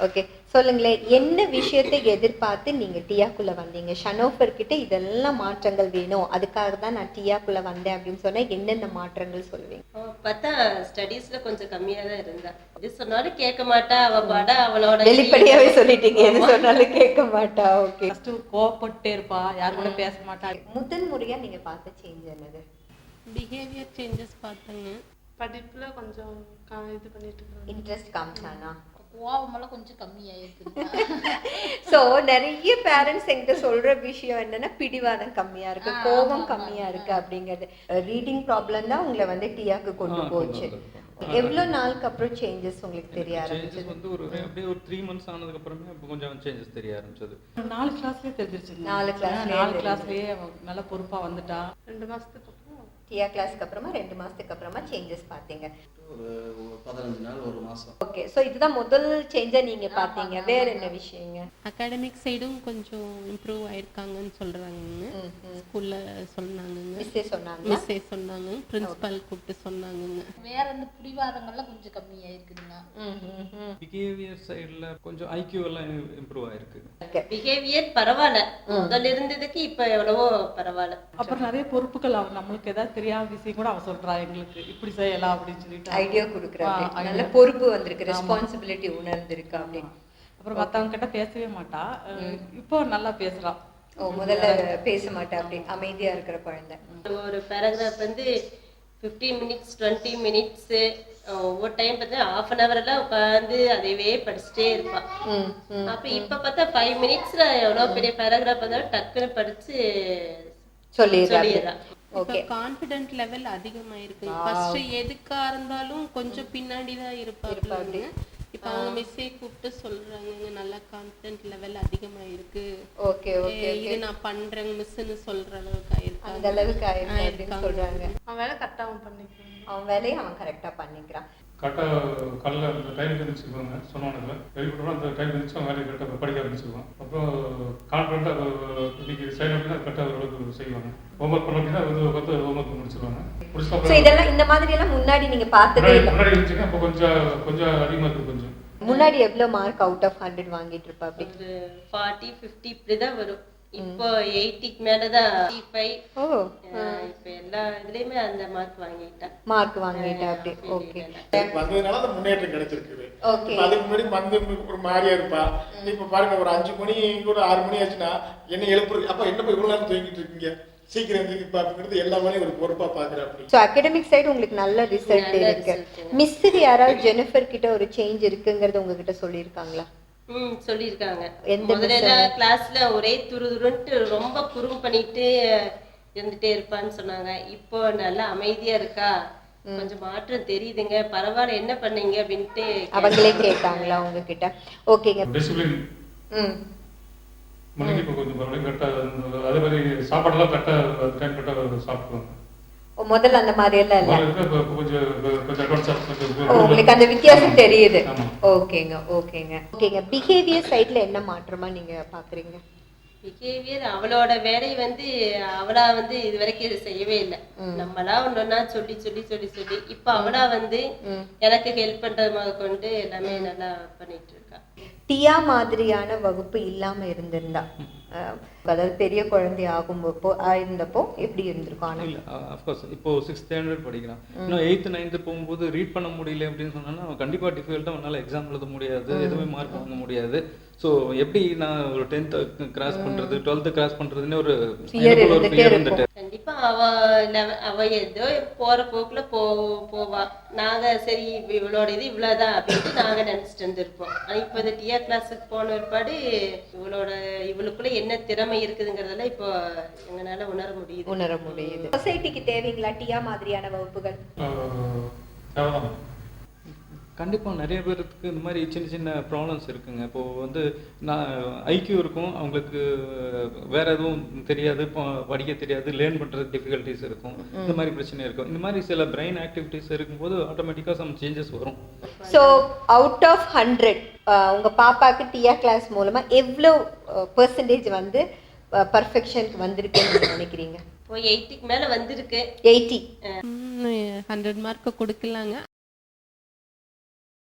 Okay, சொல்லுங்களேன். என்ன விஷயத்தை எதிர்பார்த்து நீங்க டியாக்குள்ள வந்தீங்க? ஷனோஃபர் கிட்ட இதெல்லாம் மாற்றங்கள் வேணும், அதுக்காக தான் நான் டியாக்குள்ள வந்தேன் அப்படின்னு சொன்னா என்னென்ன மாற்றங்கள் சொல்லுவீங்க? பார்த்தா ஸ்டடீஸ்ல கொஞ்சம் கம்மியா தான் இருந்தா. எது சொன்னாலும் கேட்க மாட்டா. அவ பாட அவளோட வெளிப்படையாவே சொல்லிட்டீங்க, எது சொன்னாலும் கேட்க மாட்டா. ஓகே, ஃபர்ஸ்ட் கோவப்பட்டே இருப்பா, யார் கூட பேச மாட்டா. முதல் முறையா நீங்க பார்த்த சேஞ்ச் என்னது? பிஹேவியர் சேஞ்சஸ் பார்த்தேங்க. படிப்புல கொஞ்சம் இது பண்ணிட்டு இருக்காங்க. இன்ட்ரெஸ்ட் காமிச்சானா? கோவமெல்லாம் கொஞ்சம் கம்மியாயிருக்கு. ஸோ நிறைய பேரண்ட்ஸ் என்கிட்ட சொல்ற விஷயம் என்னன்னா, பிடிவாதம் கம்மியா இருக்கு, கோபம் கம்மியா இருக்கு அப்படிங்கிறது. ரீடிங் ப்ராப்ளம் தான் உங்களை வந்து டியாக்கு கொண்டு போச்சு. எவ்வளவு நாளுக்கு அப்புறம் சேஞ்சஸ் உங்களுக்கு தெரிய ஆரம்பிச்சது? வந்து ஒரு அப்படியே ஒரு 3 months ஆனதுக்கு அப்புறமே அப்போ கொஞ்சம் சேஞ்சஸ் தெரிய ஆரம்பிச்சது. 4 கிளாஸ்லயே தெரிஞ்சிருச்சு. 4 கிளாஸ்லயே நல்ல பொறுப்பா வந்துட்டா. 2 மாசத்துக்கு அப்புறம் டியா கிளாஸ்க்கு அப்புறமா 2 மாசத்துக்கு அப்புறமா சேஞ்சஸ் பாத்தீங்க. ஒரு 15 நாள், ஒரு மாசம். ஓகே, ஸோ இதுதான் முதல் சேஞ்சா நீங்க பாத்தீங்க. வேற என்ன விஷயங்க? அகாடமிக் சைடும் கொஞ்சம் இம்ப்ரூவ் ஆயிருக்காங்கன்னு சொல்றாங்க. ஸ்கூல்ல சொன்னாங்கங்க, மிஸ்ஸே சொன்னாங்க. மிஸ்ஸே சொன்னாங்க, பிரின்சிபல் கூப்பிட்டு சொன்னாங்கங்க. வேற இந்த பிடிவாதங்கள்லாம் கொஞ்சம் கம்மியாயிருக்குதுங்க. பிஹேவியர் சைடுல கொஞ்சம் ஐக்யூ எல்லாம் இம்ப்ரூவ் ஆயிருக்கு. பிஹேவியர் பரவாயில்ல, முதல்ல இருந்ததுக்கு இப்ப எவ்வளவோ பரவாயில்ல. அப்புறம் நிறைய பொறுப்புகள் அவ நம்மளுக்கு ஏதாவது தெரியாத விஷயம் கூட அவ சொல்றா, எங்களுக்கு இப்படி செய்யலாம் அப்படின்னு சொல்லிட்டு ஐடியா கொடுக்குறாங்க. நல்ல பொறுப்பு வந்திருக்கு, ரெஸ்பான்சிபிலிட்டி உணர்ந்திருக்கு அப்படின்னு. அப்புறம் மத்தவங்க கிட்ட பேசவே மாட்டா, இப்போ நல்லா பேசுறா. ஓ, முதல்ல பேச மாட்டா, அப்படி அமைதியா இருக்கிற குழந்தை. ஒரு பேராகிராஃப் வந்து 15 minutes 20 minutes ஒவ்வொரு டைம் பார்த்தா ½ an hour எல்லாம் உட்காந்து அதையவே படிச்சுட்டே இருப்பான். அப்ப இப்ப பார்த்தா 5 minutesல எவ்வளவு பெரிய பேராகிராஃப் இருந்தாலும் டக்குன்னு படிச்சு சொல்லிடுறான். இப்ப கான்ஃபிடென்ட் லெவல் அதிகமாயிருக்கு. ஃபர்ஸ்ட் எதுக்கா இருந்தாலும் கொஞ்சம் பின்னாடி தான் இருப்பாங்க. இப்ப அவங்க மிஸ்ஸே கூப்பிட்டு சொல்றாங்க, நல்ல கான்ஃபிடென்ட் லெவல் அதிகமாயிருக்கு. ஓகே ஓகே, இது நான் பண்றேன் மிஸ்ன்னு சொல்ற அளவுக்கு ஆயிருக்கு. அந்த அளவுக்கு ஆயிருக்கு அப்படின்னு சொல்றாங்க. அவன் வேலை கரெக்டா அவன் பண்ணிக்கிறான். அவன் வேலையை அவன் கரெக்டா பண்ணிக்கிறான். கரெக்டாக காலைல அந்த டைம் தெரிஞ்சுக்குவாங்க. சொன்னானுங்க வெளிப்பட்டோம்னா அந்த டைம் தெரிஞ்சு அவன் வேலையை கரெக்டாக படிக்க ஆரம்பிச்சிருவான். அப்புறம் கான்ஃபிடண்ட்டாக இன்னைக்கு சைன் அப்படின்னா கரெக்டாக ஓரளவுக்கு செய்வாங்க. ஹோம்ஒர்க் பண்ண அப்படின்னா வந்து பார்த்து ஹோம்ஒர்க் முடிச்சிருவாங்க. ஸோ இதெல்லாம் இந்த மாதிரி எல்லாம் முன்னாடி நீங்க பார்த்ததே இல்லை? முன்னாடி இருந்துச்சுன்னா இப்போ கொஞ்சம் அதிகமாக இருக்குது. கொஞ்சம் முன்னாடி எவ்வளவு மார்க் அவுட் ஆஃப் 100 வாங்கிட்டு இருப்பா? அப்படி 40 50 இப்படிதான் வரும். இப்போ 80க்கு மேலதான் 85. இப்ப எல்லா இதுலயுமே அந்த மார்க் வாங்கிட்டா அப்படி. ஓகே, வந்ததுனால அந்த முன்னேற்றம் கிடைச்சிருக்கு. ஓகே. அதுக்கு முன்னாடி வந்து ஒரு மாதிரியா இருப்பா. இப்ப பாருங்க, ஒரு 5 மணி கூட 6 மணி ஆச்சுன்னா என்ன எழுப்புறது, அப்ப என்ன போய் இவ்வளவு நேரம் தூங்கிட்டு இருக்கீங்க, சீக்கிரம் இப்ப அப்படிங்கிறது எல்லா வேலையும் ஒரு பொறுப்பா பாக்குறேன். அப்படி ஸோ அகாடமிக் சைடு உங்களுக்கு நல்ல ரிசல்ட் இருக்கு. மிஸ்ஸுக்கு யாராவது ஜெனிஃபர் கிட்ட ஒரு சேஞ்ச் இருக்குங்கிறது உங்ககிட்ட சொல்லியிருக்காங்களா? சொல்லியிருக்காங்க. முதல்ல கிளாஸ்ல ஒரே துருதுருன்ட்டு ரொம்ப குறும் பண்ணிட்டு இருந்துட்டே இருப்பான்னு சொன்னாங்க. இப்போ நல்லா அமைதியா இருக்கா, கொஞ்சம் மாற்றம் தெரியுதுங்க, பரவாயில்ல, என்ன பண்ணீங்க அப்படின்ட்டு அவங்களே கேட்டாங்களா உங்ககிட்ட? ஓகேங்க. டிசிப்ளின் மணிக்கு இப்போ கொஞ்சம் பரவாயில்ல, கரெக்டாக அதே மாதிரி சாப்பாடெல்லாம் கரெக்டாக டைம் கரெக்டாக சாப்பிடுவாங்க. முதல்ல அந்த மாதிரி எல்லாம் இல்ல, கொஞ்சம் உங்களுக்கு அந்த வித்தியாசம் தெரியுது. ஓகேங்க ஓகேங்க ஓகேங்க. பிஹேவியர் சைட்ல என்ன மாற்றமா நீங்க பாக்குறீங்க? பிஹேவியர் அவளோட வேலை வந்து அவளா வந்து இது வரைக்கும் இது செய்யவே இல்லை. நம்மளா ஒன்னொன்னா சொல்லி சொல்லி சொல்லி சொல்லி இப்ப அவளா வந்து எனக்கு ஹெல்ப் பண்றது கொண்டு எல்லாமே நல்லா பண்ணிட்டு இருக்கா. டியா மாதிரியான வகுப்பு இல்லாம இருந்திருந்தா, அதாவது பெரிய குழந்தை இருந்தப்போ எப்படி இருந்திருக்கும்? இல்லை, அஃப்கோர்ஸ் இப்போ 6th standard படிக்கிறான். இன்னும் 8th 9th போகும்போது ரீட் பண்ண முடியல அப்படின்னு சொன்னா அவன் கண்டிப்பாக டிஃபிகல்ட்டாக அவனால் எக்ஸாம் எழுத முடியாது, எதுவுமே மார்க் வாங்க முடியாது. ஸோ எப்படி நான் ஒரு 10th கிராஸ் பண்ணுறது, 12th கிராஸ் பண்ணுறதுன்னு ஒரு ஃபியர் இருந்துட்டு. கண்டிப்பா அவ ஏதோ போற போக்குல போவா. நாங்க சரி இவளோட இது இவ்வளவுதான் அப்படின்ட்டு நாங்க நினைச்சிட்டு இருந்திருப்போம். இப்ப இந்த டிஆ கிளாஸுக்கு போன ஒருபாடு இவளுக்குள்ள என்ன திறமை இருக்குதுங்கிறதெல்லாம் இப்போ எங்களால உணர முடியுது. சொசைட்டிக்கு தேவைங்களா டியா மாதிரியான வகுப்புகள்? கண்டிப்பாக நிறைய பேருக்கு இந்த மாதிரி சின்ன சின்ன ப்ராப்ளம்ஸ் இருக்குங்க. இப்போது வந்து நான் ஐக்யூ இருக்கும், அவங்களுக்கு வேற எதுவும் தெரியாது, படிக்க தெரியாது, லேர்ன் பண்ணுறது டிஃபிகல்ட்டிஸ் இருக்கும், இந்த மாதிரி பிரச்சனை இருக்கும். இந்த மாதிரி சில பிரெயின் ஆக்டிவிட்டிஸ் இருக்கும்போது ஆட்டோமேட்டிக்காக சம் சேஞ்சஸ் வரும். ஸோ அவுட் ஆஃப் 100 உங்கள் பாப்பாவுக்கு டிஆ கிளாஸ் மூலமாக எவ்வளோ பெர்சன்டேஜ் வந்து பர்ஃபெக்ஷனுக்கு வந்திருக்குன்னு நினைக்கிறீங்க? 80க்கு மேலே வந்திருக்கு. 80 100 மார்க் கொடுக்கலாங்க.